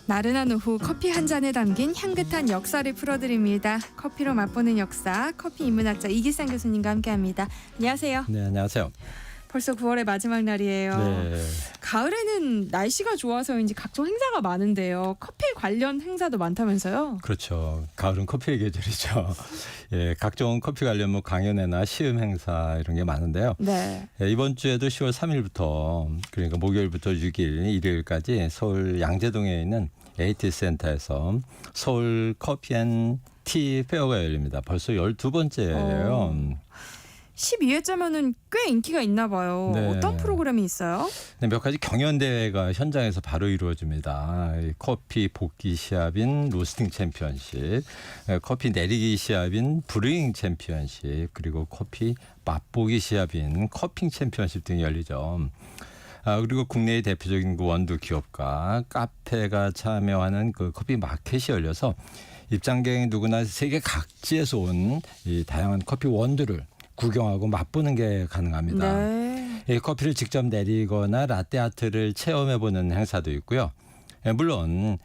나른한 오후 커피 한 잔에 담긴 향긋한 역사를 풀어드립니다. 커피로 맛보는 역사, 커피 인문학자 이기상 교수님과 함께합니다. 안녕하세요. 네, 안녕하세요. 벌써 9월의 마지막 날이에요. 네. 가을에는 날씨가 좋아서인지 각종 행사가 많은데요. 커피 관련 행사도 많다면서요? 그렇죠. 가을은 커피의 계절이죠. 예, 각종 커피 관련 강연회나 시음 행사 이런 게 많은데요. 네. 예, 이번 주에도 10월 3일부터 그러니까 목요일부터 6일, 일요일까지 서울 양재동에 있는 AT 센터에서 서울 커피 앤 티 페어가 열립니다. 벌써 12번째예요. 12회째면은 꽤 인기가 있나 봐요. 네. 어떤 프로그램이 있어요? 네, 몇 가지 경연 대회가 현장에서 바로 이루어집니다. 커피 볶기 시합인 로스팅 챔피언십, 커피 내리기 시합인 브루잉 챔피언십, 그리고 커피 맛보기 시합인 커핑 챔피언십 등이 열리죠. 그리고 국내의 대표적인 원두 기업과 카페가 참여하는 그 커피 마켓이 열려서 입장객이 누구나 세계 각지에서 온 이 다양한 커피 원두를 구경하고 맛보는 게 가능합니다. 네. 이 커피를 직접 내리거나 라떼 아트를 체험해보는 행사도 있고요. 물론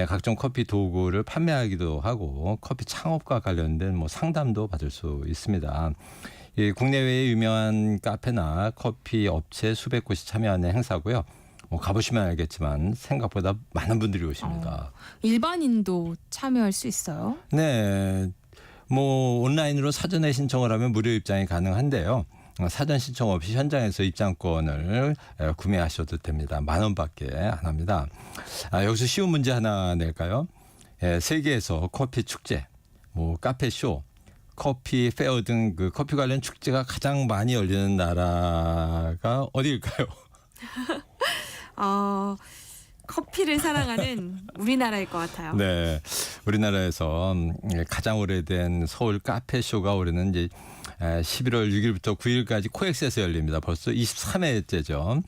각종 커피 도구를 판매하기도 하고 커피 창업과 관련된 상담도 받을 수 있습니다. 이 국내외의 유명한 카페나 커피 업체 수백 곳이 참여하는 행사고요. 가보시면 알겠지만 생각보다 많은 분들이 오십니다. 일반인도 참여할 수 있어요? 네. 온라인으로 사전에 신청을 하면 무료 입장이 가능한데요. 사전 신청 없이 현장에서 입장권을 구매하셔도 됩니다. 10,000원밖에 안 합니다. 여기서 쉬운 문제 하나 낼까요? 세계에서 커피 축제, 카페쇼, 커피 페어 등 그 커피 관련 축제가 가장 많이 열리는 나라가 어디일까요? 커피를 사랑하는 우리나라일 것 같아요. 네, 우리나라에서 가장 오래된 서울 카페쇼가 올해는 이제 11월 6일부터 9일까지 코엑스에서 열립니다. 벌써 23회째죠.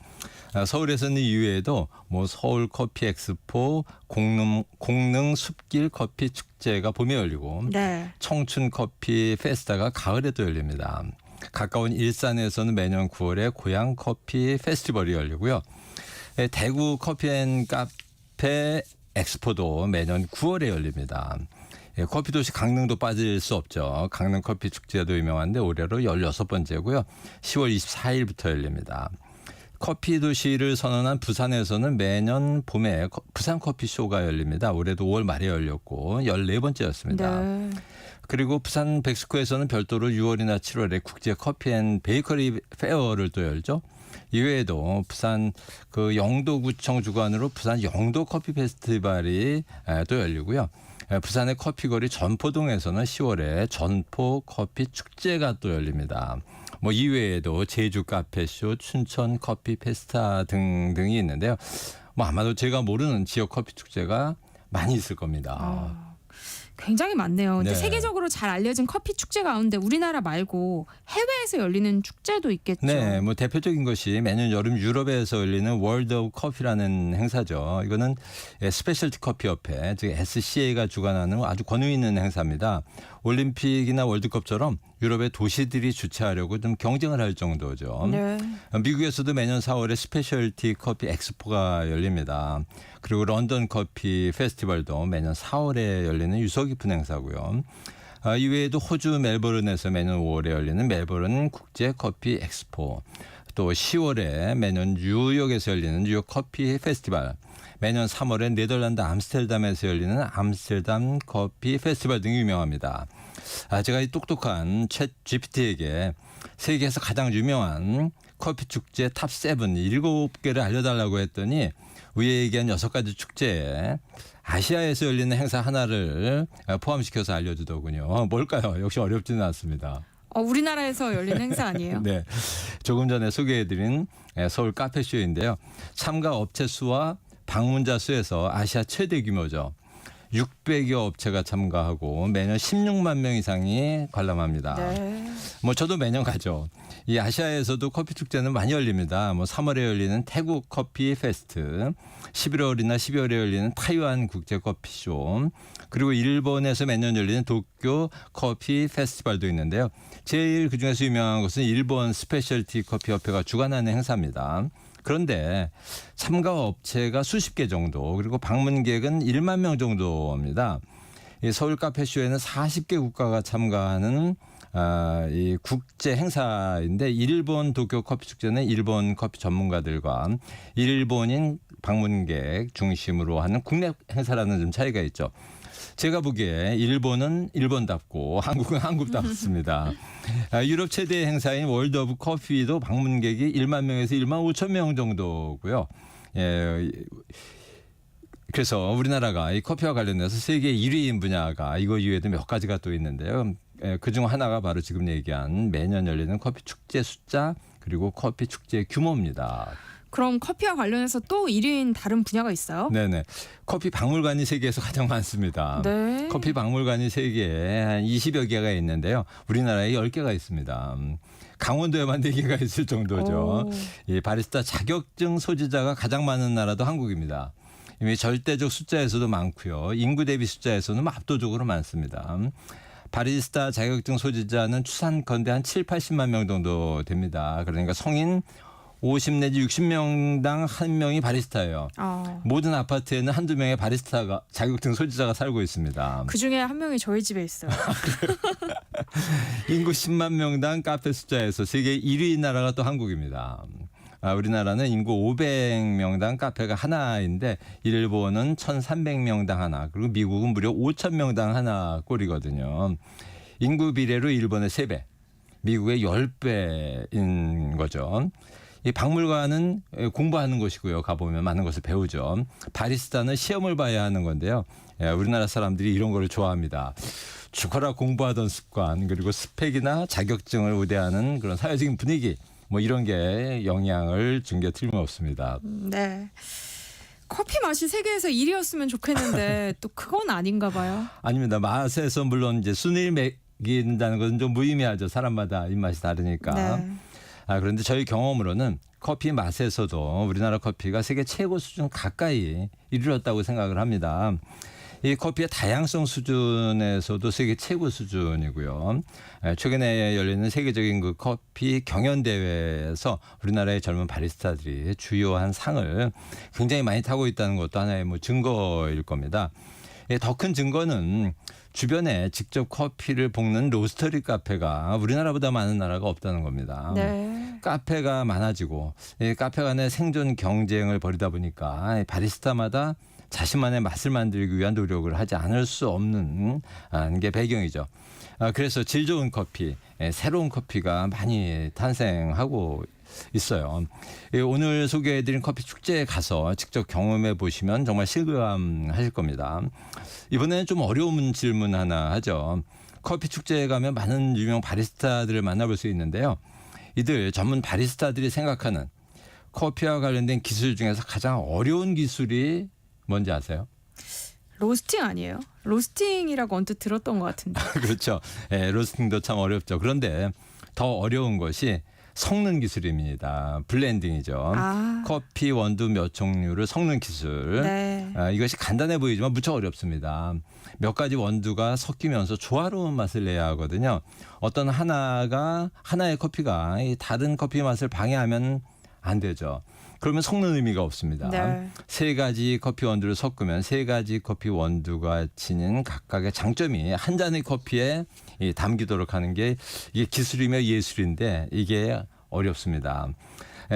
서울에서는 이외에도 서울 커피 엑스포, 공릉 숲길 커피 축제가 봄에 열리고 네. 청춘 커피 페스타가 가을에도 열립니다. 가까운 일산에서는 매년 9월에 고양 커피 페스티벌이 열리고요. 대구 커피 앤 카페 엑스포도 매년 9월에 열립니다. 커피 도시 강릉도 빠질 수 없죠. 강릉 커피 축제도 유명한데 올해로 16번째고요. 10월 24일부터 열립니다. 커피 도시를 선언한 부산에서는 매년 봄에 부산 커피 쇼가 열립니다. 올해도 5월 말에 열렸고 14번째였습니다. 네. 그리고 부산 백스코에서는 별도로 6월이나 7월에 국제 커피 앤 베이커리 페어를 또 열죠. 이외에도 부산 그 영도구청 주관으로 부산 영도 커피 페스티벌이 또 열리고요. 부산의 커피거리 전포동에서는 10월에 전포 커피 축제가 또 열립니다. 이외에도 제주 카페쇼, 춘천 커피 페스타 등등이 있는데요. 아마도 제가 모르는 지역 커피 축제가 많이 있을 겁니다. 굉장히 많네요. 근데 네. 세계적으로 잘 알려진 커피 축제 가운데 우리나라 말고 해외에서 열리는 축제도 있겠죠. 네, 대표적인 것이 매년 여름 유럽에서 열리는 월드 오브 커피라는 행사죠. 이거는 스페셜티 커피 협회, 즉 SCA가 주관하는 아주 권위 있는 행사입니다. 올림픽이나 월드컵처럼 유럽의 도시들이 주최하려고 좀 경쟁을 할 정도죠. 네. 미국에서도 매년 4월에 스페셜티 커피 엑스포가 열립니다. 그리고 런던 커피 페스티벌도 매년 4월에 열리는 유서 깊은 행사고요. 이외에도 호주 멜버른에서 매년 5월에 열리는 멜버른 국제 커피 엑스포, 또 10월에 매년 뉴욕에서 열리는 뉴욕 커피 페스티벌, 매년 3월에 네덜란드 암스테르담에서 열리는 암스테르담 커피 페스티벌 등이 유명합니다. 제가 이 똑똑한 챗 GPT에게 세계에서 가장 유명한 커피 축제 탑 7, 7개를 알려달라고 했더니 위에 얘기한 6가지 축제에 아시아에서 열리는 행사 하나를 포함시켜서 알려주더군요. 뭘까요? 역시 어렵지는 않습니다. 우리나라에서 열리는 행사 아니에요? 네, 조금 전에 소개해드린 서울 카페쇼인데요. 참가 업체 수와 방문자 수에서 아시아 최대 규모죠. 600여 업체가 참가하고 매년 16만 명 이상이 관람합니다. 네. 저도 매년 가죠. 이 아시아에서도 커피 축제는 많이 열립니다. 3월에 열리는 태국 커피 페스트, 11월이나 12월에 열리는 타이완 국제 커피쇼, 그리고 일본에서 매년 열리는 도쿄 커피 페스티벌도 있는데요. 제일 그중에서 유명한 것은 일본 스페셜티 커피 협회가 주관하는 행사입니다. 그런데 참가 업체가 수십 개 정도 그리고 방문객은 1만 명 정도입니다. 이 서울 카페쇼에는 40개 국가가 참가하는 이 국제 행사인데 일본 도쿄 커피 축제는 일본 커피 전문가들과 일본인 방문객 중심으로 하는 국내 행사라는 좀 차이가 있죠. 제가 보기에 일본은 일본답고 한국은 한국답습니다. 유럽 최대 행사인 월드 오브 커피도 방문객이 1만 명에서 1만 5천 명 정도고요. 예, 그래서 우리나라가 이 커피와 관련해서 세계 1위인 분야가 이거 이외에도 몇 가지가 또 있는데요. 그중 하나가 바로 지금 얘기한 매년 열리는 커피 축제 숫자 그리고 커피 축제 규모입니다. 그럼 커피와 관련해서 또 1위인 다른 분야가 있어요? 네네. 커피 박물관이 세계에서 가장 많습니다. 네. 커피 박물관이 세계에 한 20여 개가 있는데요. 우리나라에 10개가 있습니다. 강원도에만 4개가 있을 정도죠. 이 바리스타 자격증 소지자가 가장 많은 나라도 한국입니다. 이미 절대적 숫자에서도 많고요. 인구 대비 숫자에서는 압도적으로 많습니다. 바리스타 자격증 소지자는 추산컨대 한 7, 80만 명 정도 됩니다. 그러니까 성인 50 내지 60명당 한 명이 바리스타예요. 모든 아파트에는 한두 명의 바리스타가 자격증 소지자가 살고 있습니다. 그중에 한 명이 저희 집에 있어요. 인구 10만 명당 카페 숫자에서 세계 1위인 나라가 또 한국입니다. 우리나라는 인구 500명당 카페가 하나인데 일본은 1,300명당 하나 그리고 미국은 무려 5,000명당 하나 꼴이거든요. 인구 비례로 일본의 3배, 미국의 10배인 거죠. 이 박물관은 공부하는 곳이고요. 가보면 많은 것을 배우죠. 바리스타는 시험을 봐야 하는 건데요. 우리나라 사람들이 이런 걸 좋아합니다. 죽어라 공부하던 습관 그리고 스펙이나 자격증을 우대하는 그런 사회적인 분위기 뭐 이런 게 영향을 준 게 틀림없습니다. 네. 커피 맛이 세계에서 1위였으면 좋겠는데 또 그건 아닌가 봐요. 아닙니다. 맛에서 물론 이제 순위를 매긴다는 것은 좀 무의미하죠. 사람마다 입맛이 다르니까. 네. 그런데 저희 경험으로는 커피 맛에서도 우리나라 커피가 세계 최고 수준 가까이 이르렀다고 생각을 합니다. 이 커피의 다양성 수준에서도 세계 최고 수준이고요. 최근에 열리는 세계적인 그 커피 경연 대회에서 우리나라의 젊은 바리스타들이 주요한 상을 굉장히 많이 타고 있다는 것도 하나의 뭐 증거일 겁니다. 더 큰 증거는 주변에 직접 커피를 볶는 로스터리 카페가 우리나라보다 많은 나라가 없다는 겁니다. 네. 카페가 많아지고 카페 간의 생존 경쟁을 벌이다 보니까 바리스타마다 자신만의 맛을 만들기 위한 노력을 하지 않을 수 없는 게 배경이죠. 그래서 질 좋은 커피, 새로운 커피가 많이 탄생하고 있어요. 오늘 소개해드린 커피 축제에 가서 직접 경험해 보시면 정말 실감하실 겁니다. 이번에는 좀 어려운 질문 하나 하죠. 커피 축제에 가면 많은 유명 바리스타들을 만나볼 수 있는데요. 이들 전문 바리스타들이 생각하는 커피와 관련된 기술 중에서 가장 어려운 기술이 뭔지 아세요? 로스팅 아니에요? 로스팅이라고 언뜻 들었던 것 같은데. 그렇죠. 로스팅도 참 어렵죠. 그런데 더 어려운 것이 섞는 기술입니다. 블렌딩이죠. 커피 원두 몇 종류를 섞는 기술. 네. 이것이 간단해 보이지만 무척 어렵습니다. 몇 가지 원두가 섞이면서 조화로운 맛을 내야 하거든요. 어떤 하나의 커피가 다른 커피 맛을 방해하면 안 되죠. 그러면 섞는 의미가 없습니다. 네. 3가지 커피 원두를 섞으면 3가지 커피 원두가 지닌 각각의 장점이 한 잔의 커피에 담기도록 하는 게 이게 기술이며 예술인데 이게 어렵습니다.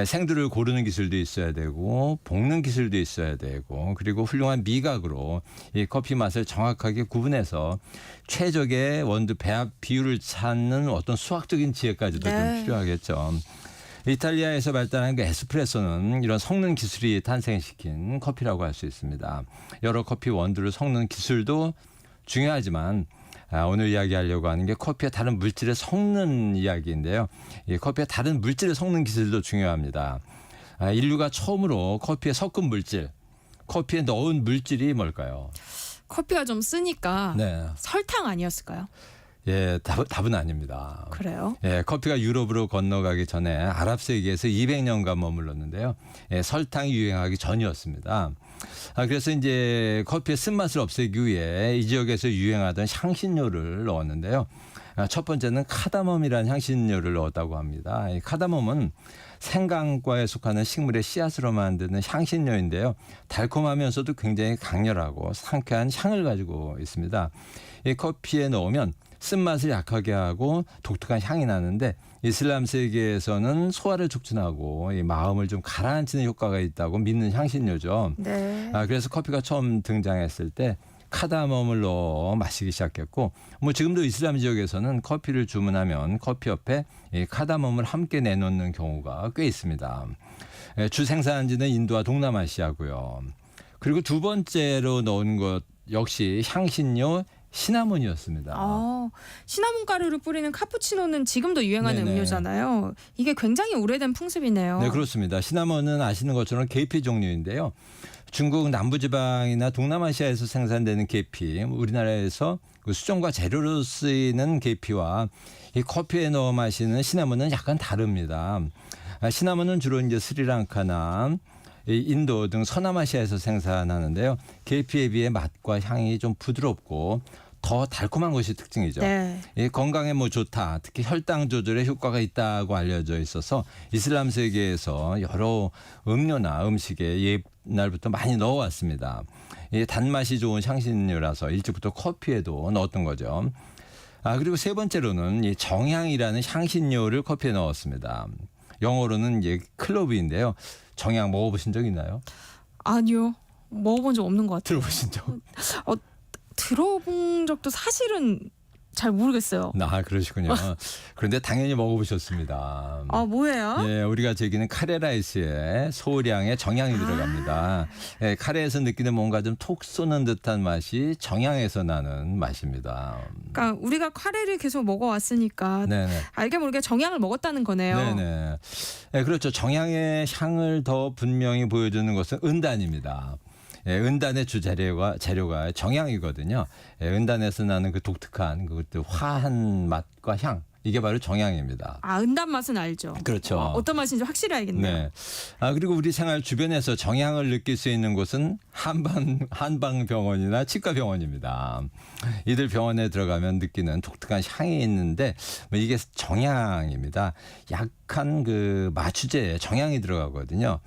생두를 고르는 기술도 있어야 되고 볶는 기술도 있어야 되고 그리고 훌륭한 미각으로 이 커피 맛을 정확하게 구분해서 최적의 원두 배합 비율을 찾는 어떤 수학적인 지혜까지도 네. 좀 필요하겠죠. 이탈리아에서 발달한 그 에스프레소는 이런 섞는 기술이 탄생시킨 커피라고 할 수 있습니다. 여러 커피 원두를 섞는 기술도 중요하지만 오늘 이야기하려고 하는 게 커피의 다른 물질을 섞는 이야기인데요. 이 커피의 다른 물질을 섞는 기술도 중요합니다. 인류가 처음으로 커피에 섞은 물질, 커피에 넣은 물질이 뭘까요? 커피가 좀 쓰니까 네. 설탕 아니었을까요? 예, 답은 아닙니다. 그래요? 예, 커피가 유럽으로 건너가기 전에 아랍 세계에서 200년간 머물렀는데요. 설탕이 유행하기 전이었습니다. 그래서 이제 커피의 쓴맛을 없애기 위해 이 지역에서 유행하던 향신료를 넣었는데요. 첫 번째는 카다멈이라는 향신료를 넣었다고 합니다. 이 카다멈은 생강과에 속하는 식물의 씨앗으로 만드는 향신료인데요. 달콤하면서도 굉장히 강렬하고 상쾌한 향을 가지고 있습니다. 이 커피에 넣으면 쓴맛을 약하게 하고 독특한 향이 나는데 이슬람 세계에서는 소화를 촉진하고 이 마음을 좀 가라앉히는 효과가 있다고 믿는 향신료죠. 네. 그래서 커피가 처음 등장했을 때 카다멈을 넣어 마시기 시작했고 뭐 지금도 이슬람 지역에서는 커피를 주문하면 커피 옆에 이 카다멈을 함께 내놓는 경우가 꽤 있습니다. 주 생산지는 인도와 동남아시아고요. 그리고 두 번째로 넣은 것 역시 향신료 시나몬이었습니다. 시나몬 가루를 뿌리는 카푸치노는 지금도 유행하는 네네. 음료잖아요. 이게 굉장히 오래된 풍습이네요. 네, 그렇습니다. 시나몬은 아시는 것처럼 계피 종류인데요. 중국 남부지방이나 동남아시아에서 생산되는 계피, 우리나라에서 그 수정과 재료로 쓰이는 계피와 이 커피에 넣어 마시는 시나몬은 약간 다릅니다. 시나몬은 주로 이제 스리랑카나 인도 등 서남아시아에서 생산하는데요. 계피에 비해 맛과 향이 좀 부드럽고 더 달콤한 것이 특징이죠. 네. 이 건강에 뭐 좋다, 특히 혈당 조절에 효과가 있다고 알려져 있어서 이슬람 세계에서 여러 음료나 음식에 옛날부터 많이 넣어왔습니다. 이 단맛이 좋은 향신료라서 일찍부터 커피에도 넣었던 거죠. 그리고 세 번째로는 이 정향이라는 향신료를 커피에 넣었습니다. 영어로는 이제 클로브인데요. 정향 먹어보신 적 있나요? 아니요. 먹어본 적 없는 것 같아요. 들어보신 적? 들어본 적도 사실은 잘 모르겠어요. 그러시군요. 그런데 당연히 먹어보셨습니다. 뭐예요? 예, 우리가 즐기는 카레 라이스에 소량의 정향이 들어갑니다. 예, 카레에서 느끼는 뭔가 좀 톡 쏘는 듯한 맛이 정향에서 나는 맛입니다. 그러니까 우리가 카레를 계속 먹어왔으니까 네네. 알게 모르게 정향을 먹었다는 거네요. 네네. 예, 그렇죠. 정향의 향을 더 분명히 보여주는 것은 은단입니다. 예, 은단의 주재료가 정향이거든요. 예, 은단에서 나는 그 독특한 그 화한 맛과 향, 이게 바로 정향입니다. 은단 맛은 알죠. 그렇죠. 어떤 맛인지 확실히 알겠네요. 네. 그리고 우리 생활 주변에서 정향을 느낄 수 있는 곳은 한방병원이나 치과병원입니다. 이들 병원에 들어가면 느끼는 독특한 향이 있는데 이게 정향입니다. 약한 그 마취제에 정향이 들어가거든요.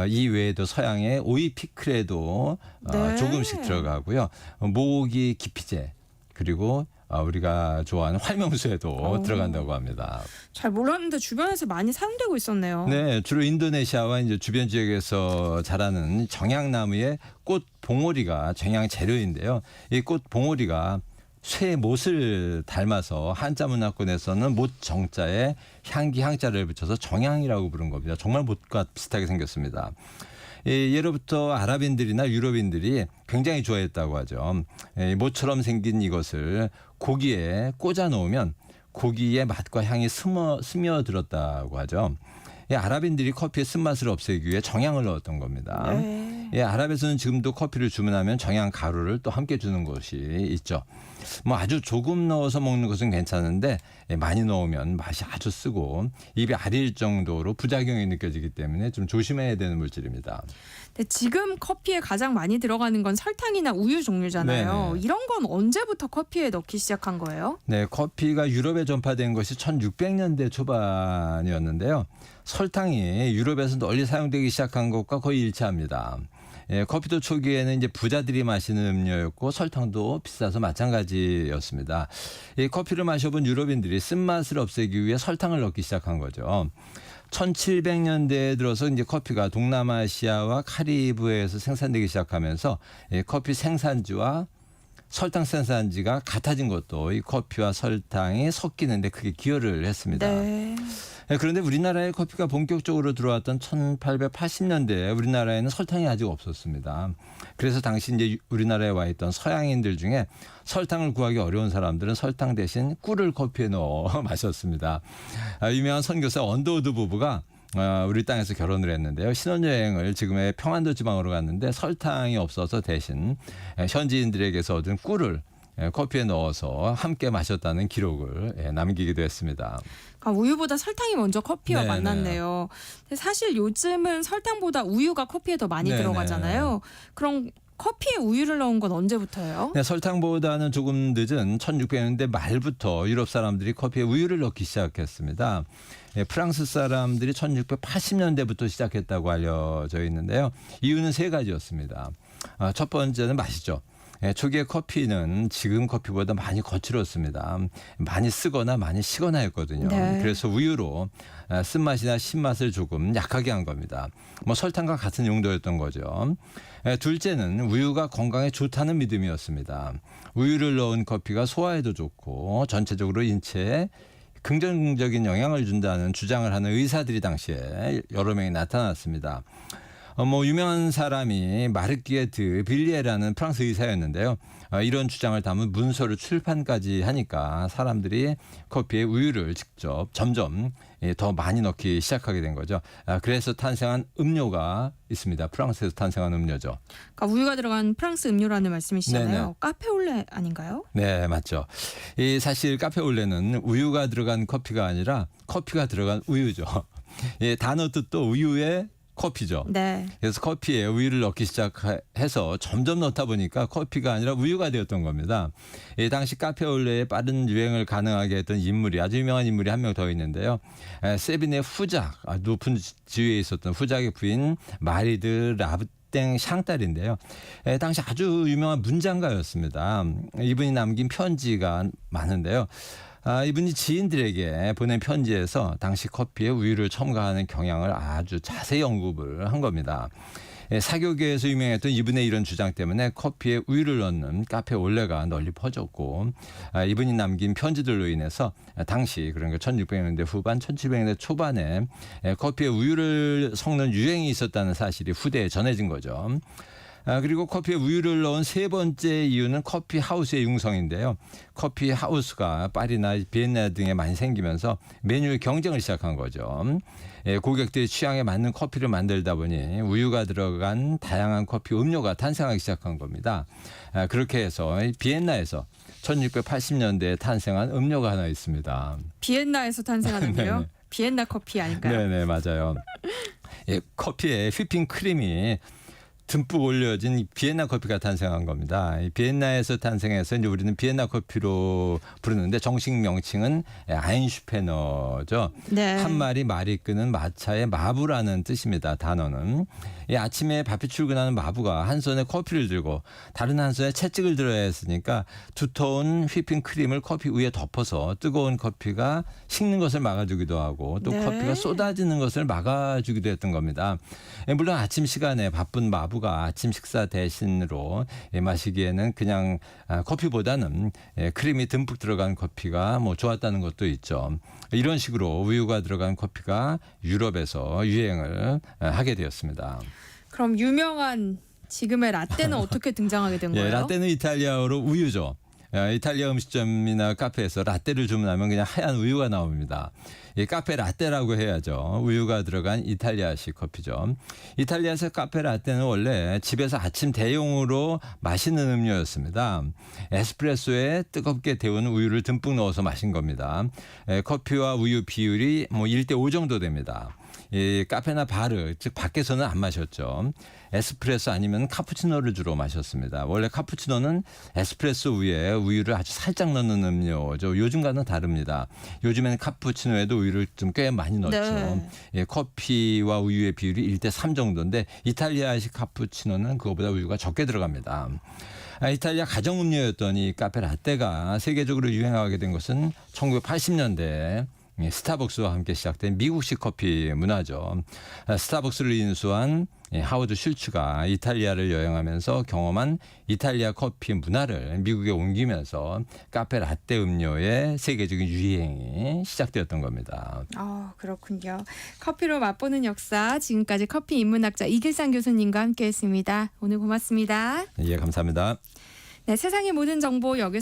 이 외에도 서양의 오이 피클에도 네. 조금씩 들어가고요. 모기 기피제 그리고 우리가 좋아하는 활명수에도 들어간다고 합니다. 잘 몰랐는데 주변에서 많이 사용되고 있었네요. 네, 주로 인도네시아와 이제 주변 지역에서 자라는 정향나무의 꽃 봉오리가 정향 재료인데요. 이 꽃 봉오리가 쇠 못을 닮아서 한자 문화권에서는 못 정자에 향기 향자를 붙여서 정향이라고 부른 겁니다. 정말 못과 비슷하게 생겼습니다. 예로부터 아랍인들이나 유럽인들이 굉장히 좋아했다고 하죠. 못처럼 생긴 이것을 고기에 꽂아 놓으면 고기의 맛과 향이 스며들었다고 하죠. 아랍인들이 커피의 쓴맛을 없애기 위해 정향을 넣었던 겁니다. 네. 아랍에서는 지금도 커피를 주문하면 정향 가루를 또 함께 주는 곳이 있죠. 뭐 아주 조금 넣어서 먹는 것은 괜찮은데 많이 넣으면 맛이 아주 쓰고 입이 아릴 정도로 부작용이 느껴지기 때문에 좀 조심해야 되는 물질입니다. 근데 지금 커피에 가장 많이 들어가는 건 설탕이나 우유 종류잖아요. 네네. 이런 건 언제부터 커피에 넣기 시작한 거예요? 네, 커피가 유럽에 전파된 것이 1600년대 초반이었는데요. 설탕이 유럽에서 널리 사용되기 시작한 것과 거의 일치합니다. 커피도 초기에는 이제 부자들이 마시는 음료였고 설탕도 비싸서 마찬가지였습니다. 이 커피를 마셔본 유럽인들이 쓴맛을 없애기 위해 설탕을 넣기 시작한 거죠. 1700년대에 들어서 이제 커피가 동남아시아와 카리브해에서 생산되기 시작하면서 커피 생산지와 설탕 생산지가 같아진 것도 이 커피와 설탕이 섞이는데 크게 기여를 했습니다. 네. 그런데 우리나라에 커피가 본격적으로 들어왔던 1880년대에 우리나라에는 설탕이 아직 없었습니다. 그래서 당시 이제 우리나라에 와 있던 서양인들 중에 설탕을 구하기 어려운 사람들은 설탕 대신 꿀을 커피에 넣어 마셨습니다. 유명한 선교사 언더우드 부부가 우리 땅에서 결혼을 했는데요. 신혼여행을 지금의 평안도 지방으로 갔는데 설탕이 없어서 대신 현지인들에게서 얻은 꿀을 커피에 넣어서 함께 마셨다는 기록을 남기기도 했습니다. 우유보다 설탕이 먼저 커피와 네네. 만났네요. 근데 사실 요즘은 설탕보다 우유가 커피에 더 많이 네네. 들어가잖아요. 그럼 커피에 우유를 넣은 건 언제부터예요? 네, 설탕보다는 조금 늦은 1600년대 말부터 유럽 사람들이 커피에 우유를 넣기 시작했습니다. 예, 프랑스 사람들이 1680년대부터 시작했다고 알려져 있는데요. 이유는 세 가지였습니다. 첫 번째는 맛이죠. 예, 초기에 커피는 지금 커피보다 많이 거칠었습니다. 많이 쓰거나 많이 시거나 했거든요. 네. 그래서 우유로 쓴맛이나 신맛을 조금 약하게 한 겁니다. 뭐 설탕과 같은 용도였던 거죠. 둘째는 우유가 건강에 좋다는 믿음이었습니다. 우유를 넣은 커피가 소화에도 좋고 전체적으로 인체에 긍정적인 영향을 준다는 주장을 하는 의사들이 당시에 여러 명이 나타났습니다. 유명한 사람이 마르키에 드 빌리에라는 프랑스 의사였는데요. 이런 주장을 담은 문서를 출판까지 하니까 사람들이 커피에 우유를 직접 점점 더 많이 넣기 시작하게 된 거죠. 그래서 탄생한 음료가 있습니다. 프랑스에서 탄생한 음료죠. 그러니까 우유가 들어간 프랑스 음료라는 말씀이시잖아요. 네네. 카페올레 아닌가요? 네, 맞죠. 사실 카페올레는 우유가 들어간 커피가 아니라 커피가 들어간 우유죠. 단어 뜻도 우유에 커피죠. 네. 그래서 커피에 우유를 넣기 시작해서 점점 넣다 보니까 커피가 아니라 우유가 되었던 겁니다. 당시 카페올레의 빠른 유행을 가능하게 했던 인물이 아주 유명한 인물이 한 명 더 있는데요. 세빈의 후작, 높은 지위에 있었던 후작의 부인 마리드 라브땡 샹딸인데요. 당시 아주 유명한 문장가였습니다. 이분이 남긴 편지가 많은데요. 이분이 지인들에게 보낸 편지에서 당시 커피에 우유를 첨가하는 경향을 아주 자세히 언급을 한 겁니다. 사교계에서 유명했던 이분의 이런 주장 때문에 커피에 우유를 넣는 카페올레가 널리 퍼졌고 이분이 남긴 편지들로 인해서 당시 그러니까 1600년대 후반 1700년대 초반에 커피에 우유를 섞는 유행이 있었다는 사실이 후대에 전해진 거죠. 그리고 커피에 우유를 넣은 세 번째 이유는 커피 하우스의 융성인데요. 커피 하우스가 파리나 비엔나 등에 많이 생기면서 메뉴의 경쟁을 시작한 거죠. 고객들의 취향에 맞는 커피를 만들다 보니 우유가 들어간 다양한 커피 음료가 탄생하기 시작한 겁니다. 그렇게 해서 비엔나에서 1680년대에 탄생한 음료가 하나 있습니다. 비엔나에서 탄생한 음료? 네네. 비엔나 커피 아닐까요? 네네, 맞아요. 커피에 휘핑 크림이 듬뿍 올려진 비엔나 커피가 탄생한 겁니다. 비엔나에서 탄생해서 이제 우리는 비엔나 커피로 부르는데 정식 명칭은 아인슈페너죠. 네. 한 마리 말이 끄는 마차의 마부라는 뜻입니다. 단어는. 아침에 바삐 출근하는 마부가 한 손에 커피를 들고 다른 한 손에 채찍을 들어야 했으니까 두터운 휘핑 크림을 커피 위에 덮어서 뜨거운 커피가 식는 것을 막아주기도 하고 또 네. 커피가 쏟아지는 것을 막아주기도 했던 겁니다. 물론 아침 시간에 바쁜 마부가 아침 식사 대신으로 마시기에는 그냥 커피보다는 크림이 듬뿍 들어간 커피가 뭐 좋았다는 것도 있죠. 이런 식으로 우유가 들어간 커피가 유럽에서 유행을 하게 되었습니다. 그럼 유명한 지금의 라떼는 어떻게 등장하게 된 거예요? 라떼는 이탈리아어로 우유죠. 이탈리아 음식점이나 카페에서 라떼를 주문하면 그냥 하얀 우유가 나옵니다. 카페 라떼라고 해야죠. 우유가 들어간 이탈리아식 커피죠. 이탈리아에서 카페 라떼는 원래 집에서 아침 대용으로 마시는 음료였습니다. 에스프레소에 뜨겁게 데운 우유를 듬뿍 넣어서 마신 겁니다. 커피와 우유 비율이 1대5 정도 됩니다. 카페나 바르, 즉 밖에서는 안 마셨죠. 에스프레소 아니면 카푸치노를 주로 마셨습니다. 원래 카푸치노는 에스프레소 위에 우유를 아주 살짝 넣는 음료죠. 요즘과는 다릅니다. 요즘에는 카푸치노에도 우유를 좀 꽤 많이 넣죠. 네. 커피와 우유의 비율이 1대3 정도인데 이탈리아식 카푸치노는 그거보다 우유가 적게 들어갑니다. 이탈리아 가정음료였던 이 카페 라떼가 세계적으로 유행하게 된 것은 1980년대 스타벅스와 함께 시작된 미국식 커피 문화죠. 스타벅스를 인수한 하워드 슐츠가 이탈리아를 여행하면서 경험한 이탈리아 커피 문화를 미국에 옮기면서 카페 라떼 음료의 세계적인 유행이 시작되었던 겁니다. 그렇군요. 커피로 맛보는 역사, 지금까지 커피 인문학자 이길상 교수님과 함께했습니다. 오늘 고맙습니다. 예, 감사합니다. 네, 세상의 모든 정보 여기서